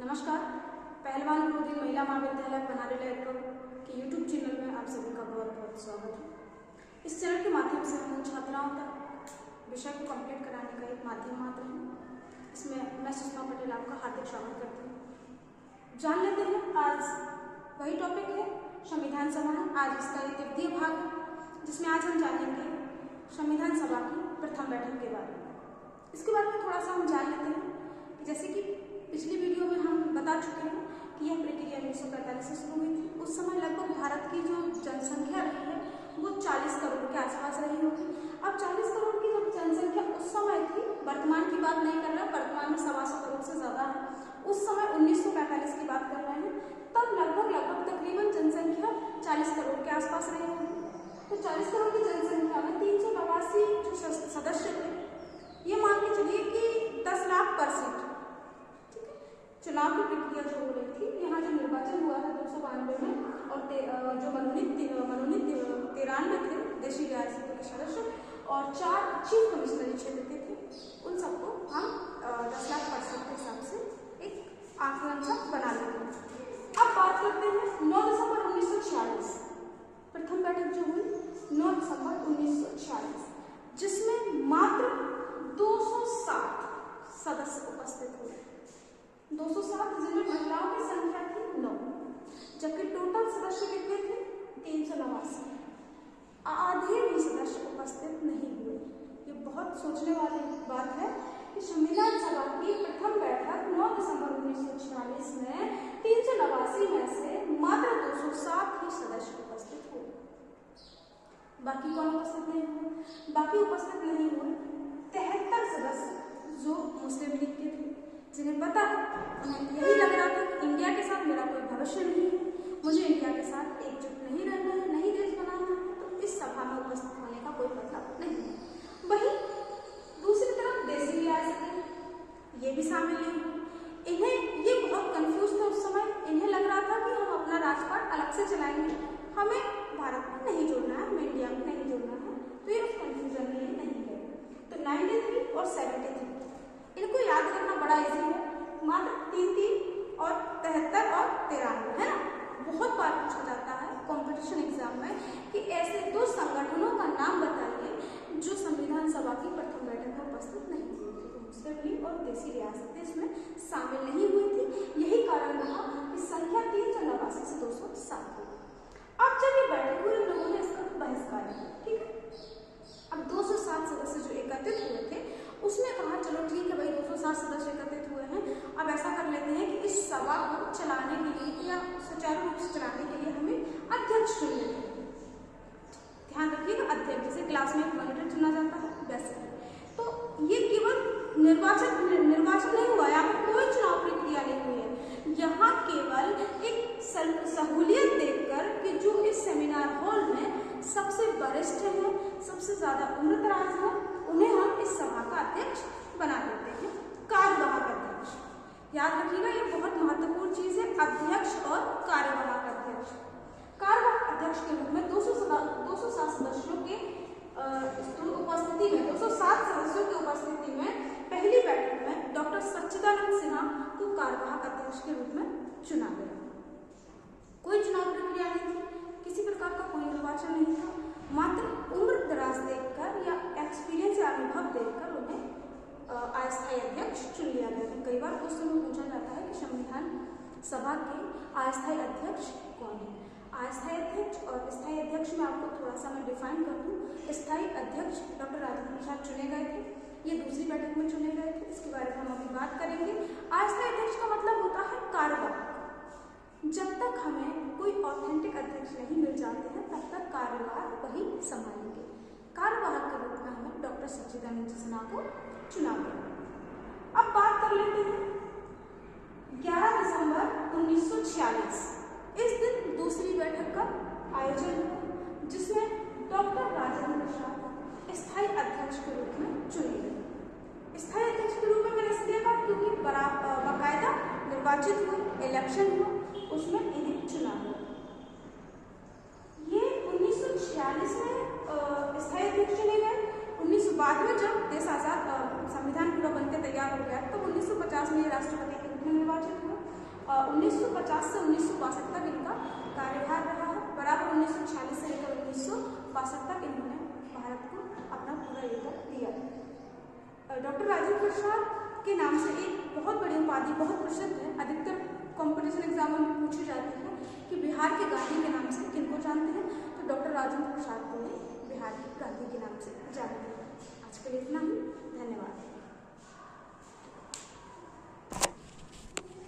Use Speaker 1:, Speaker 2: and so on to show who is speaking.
Speaker 1: नमस्कार। पहलवान विरोधी महिला महाविद्यालय पनारी लहरकर के यूट्यूब चैनल में आप सभी का बहुत बहुत स्वागत है। इस चैनल के माध्यम से हम उन छात्राओं तक विषय को कंप्लीट कराने का एक माध्यम मात्र है। इसमें मैं सुषमा पटेल आपका हार्दिक स्वागत करती हूँ। जान लेते हैं, आज वही टॉपिक है, संविधान सभा है। आज इसका एक तृतीय भाग है, जिसमें आज हम जानेंगे संविधान सभा की प्रथम बैठक के बारे में। इसके बारे में थोड़ा सा हम जान लेते हैं कि जैसे कि पिछली वीडियो में हम बता चुके हैं कि यह प्रक्रिया 1945 से शुरू हुई थी। उस समय लगभग भारत की जो जनसंख्या रही है वो 40 करोड़ के आसपास रही होगी। अब 40 करोड़ की जब जनसंख्या उस समय थी, वर्तमान की बात नहीं कर रहे, वर्तमान में 125 करोड़ से ज़्यादा है। उस समय 1945 की बात कर रहे हैं, तब लगभग तकरीबन जनसंख्या 40 करोड़ के आसपास रही होगी। तो 40 करोड़ की जनसंख्या में 382 जो सदस्य थे, ये मान के चलिए कि 10 लाख पर सीट चुनाव की प्रक्रिया जो हो रही थी। यहाँ जो निर्वाचन हुआ था 292 में, और जो मनोनीत 93 थे देशी रियासतों के सदस्य, और 4 चीफ कमिश्नरी क्षेत्र के थे। उन सबको हम 10 लाख % के हिसाब से एक आकलन सा बना लेते हैं। अब बात करते हैं 9 दिसंबर 1946 प्रथम बैठक जो हुई 9 दिसंबर 1946, जिसमें मात्र 207 सदस्य उपस्थित हुए। 207, जिनमें महिलाओं की संख्या थी 9, जबकि टोटल सदस्य कितने थे? 389। आधे भी सदस्य उपस्थित नहीं हुए। ये बहुत सोचने वाली बात है कि संविधान सभा की प्रथम बैठक 9 दिसंबर 1946 में 389 में से मात्र 207 ही सदस्य उपस्थित हुए। बाकी कौन उपस्थित नहीं हुए? बाकी उपस्थित नहीं हुए 73 सदस्य जो मुस्लिम लीग के थे, जिन्हें पता है, उन्हें यही लग रहा था कि इंडिया के साथ मेरा कोई भविष्य नहीं है, मुझे इंडिया के साथ एकजुट नहीं रहना है, नहीं देश बनाना है, तो इस सभा में उपस्थित होने का कोई मतलब नहीं है। वहीं दूसरी तरफ देशी रियासतें ये भी शामिल नहीं हुई। इन्हें ये बहुत कंफ्यूज थे उस समय। इन्हें लग रहा था कि हम अपना राजपाट अलग से चलाएंगे, हमें भारत में नहीं जुड़ना है, हमें इंडिया में नहीं जुड़ना है। तो ये उस कंफ्यूजन में नहीं गए। तो 93 और 73 इनको याद करना बड़ा इजी है। मात्र 3 और 73 और 93 है ना। बहुत बार पूछा जाता है कंपटीशन एग्जाम में कि ऐसे 2 संगठनों का नाम बताइए जो संविधान सभा की प्रथम बैठक में उपस्थित नहीं हुए थे। तो मुस्लिम लीग और देशी रियासतें इसमें शामिल नहीं हुई थी। यही कारण रहा कि संख्या 389 से 207 हुई। अब जब ये बैठक हुई, लोगों ने इसका बहिष्कार किया, ठीक है। अब 207 सदस्य जो एकत्रित हुए थे, उसने कहा चलो ठीक है भाई, 207 सदस्य एकत्रित हुए हैं, अब ऐसा कर लेते हैं कि इस सभा को चलाने के लिए या सुचारू रूप से चलाने के लिए हमें अध्यक्ष चुन लेते हैं। ध्यान रखिएगा, अध्यक्ष जैसे क्लास में एक मॉनिटर चुना जाता है वैसे। तो ये केवल निर्वाचन नहीं हुआ, यहाँ पर कोई चुनाव प्रक्रिया नहीं हुई है। यहाँ केवल एक सहूलियत देखकर कि जो इस सेमिनार हॉल में सबसे वरिष्ठ हैं, सबसे ज्यादा उम्रदराज हैं, उन्हें हम इस सभा का अध्यक्ष बना देते हैं, कार्यवाहक अध्यक्ष। याद रखिएगा, ये बहुत महत्वपूर्ण चीज है, अध्यक्ष और कार्यवाहक अध्यक्ष। कार्यवाहक अध्यक्ष के रूप में 207 सदस्यों के उपस्थिति में 207 सदस्यों की उपस्थिति में पहली बैठक में डॉक्टर सच्चिदानंद सिन्हा को कार्यवाहक अध्यक्ष के रूप में चुना गया। कोई चुनाव प्रक्रिया नहीं थी, किसी प्रकार का कोई निर्वाचन नहीं था, मात्र उम्र दराज देखकर या एक्सपीरियंस या अनुभव देखकर उन्हें अस्थायी अध्यक्ष चुन लिया गया था। कई बार क्वेश्चन में पूछा जाता है कि संविधान सभा के अस्थायी अध्यक्ष कौन है। अस्थायी अध्यक्ष और स्थायी अध्यक्ष में आपको थोड़ा सा मैं डिफाइन कर दूं। स्थायी अध्यक्ष डॉक्टर राजेंद्र प्रसाद चुने गए थे, ये दूसरी बैठक में चुने गए थे, इसके बारे में हम अभी बात करेंगे। अस्थायी अध्यक्ष का मतलब होता है कार्यवाहक। जब तक हमें कोई ऑथेंटिक अध्यक्ष नहीं मिल जाते हैं, तब तक कार्यभार वही संभालेंगे। कार्यवाहक के रूप में हमें डॉक्टर सच्चिदानंद सिन्हा को चुना गया। अब बात कर लेते हैं 11 दिसंबर 1946, इस दिन दूसरी बैठक का आयोजन हुआ, जिसमें डॉक्टर राजेंद्र प्रसाद स्थायी अध्यक्ष के रूप में चुने गए। स्थायी अध्यक्ष के रूप में मैंने इसलिए कहा क्योंकि बाकायदा निर्वाचित हुए, इलेक्शन हुआ, उसमें इन्हें चुना गया। ये 1946 में स्थायी अध्यक्ष चुने गए। 1900 में जब देश आजाद संविधान पूरा बनकर तैयार हो गया, तब 1950 में ये राष्ट्रपति के रूप में निर्वाचित हुआ। 1950 से 1962 तक इनका कार्यभार रहा है। बराबर 1946 से लेकर 1962 तक इन्होंने भारत को अपना पूरा योगदान दिया। डॉक्टर राजेंद्र प्रसाद के नाम से एक बहुत बड़ी उपाधि बहुत प्रसिद्ध है, अधिकतर कॉम्पिटिशन एग्जामों में पूछी जाती है कि बिहार के गांधी के नाम से किनको जानते हैं, तो डॉक्टर राजेंद्र प्रसाद को बिहार के गांधी के नाम से जानते हैं। आज के लिए इतना ही, धन्यवाद।